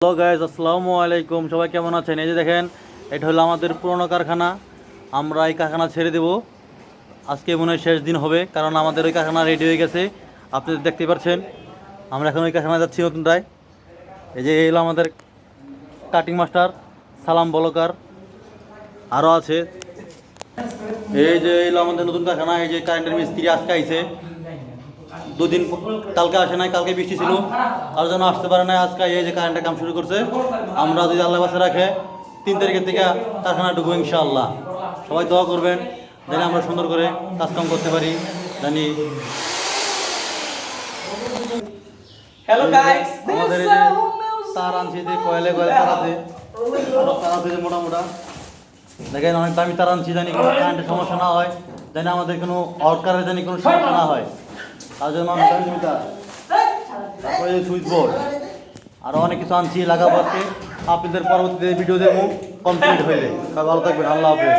Hello guys, আসসালামু আলাইকুম। সবাই কেমন আছেন? এই যে দেখেন, এটা হলো আমাদের পুরনো কারখানা। আমরা এই কারখানা ছেড়ে দেব। আজকে মনে হয় শেষ দিন হবে, কারণ আমাদের ওই কারখানা রেডি হয়ে গেছে। আপনি দেখতে পাচ্ছেন আমরা এখন ওই কারখানা যাচ্ছি নতুনটায়। এই যে এই হলো আমাদের কাটিং মাস্টার সালাম বলকার, আরও আছে। এই যে এই হলো আমাদের নতুন কারখানা। এই যে কারেন্টের মিস্ত্রি আজকে আইছে, দুদিন কালকে আসে নাই, কালকে বৃষ্টি ছিল, আর যেন আসতে পারে না। আজকে এই যে কারেন্টের কাম শুরু করছে। আমরা যদি আল্লাহ বাসে রাখে 3 তারিখের থেকে কারখানা ঢুকবো ইনশাআল্লাহ। সবাই দোয়া করবেন যেন আমরা সুন্দর করে কাজকাম করতে পারি। জানি হ্যালো গাইস, আমাদের এই যে তার আনছি, যে কয়েলে তার আছে, তার আছে যে মোটা মোটা। দেখেন অনেক দামি তার আনছি, জানি কোনো কারেন্টের সমস্যা না হয়, জানি আমাদের কোনো অর্কারের জানি কোনো সমস্যা না হয়। তার জন্য আমি দামি তার, তারপরে সুইচ বোর্ড, আরও অনেক কিছু আনছি লাগাবো আজকে। আপনাদের পরবর্তীতে ভিডিও দেবো কমপ্লিট হইলে। ভালো থাকবেন, আল্লাহ হাফেজ।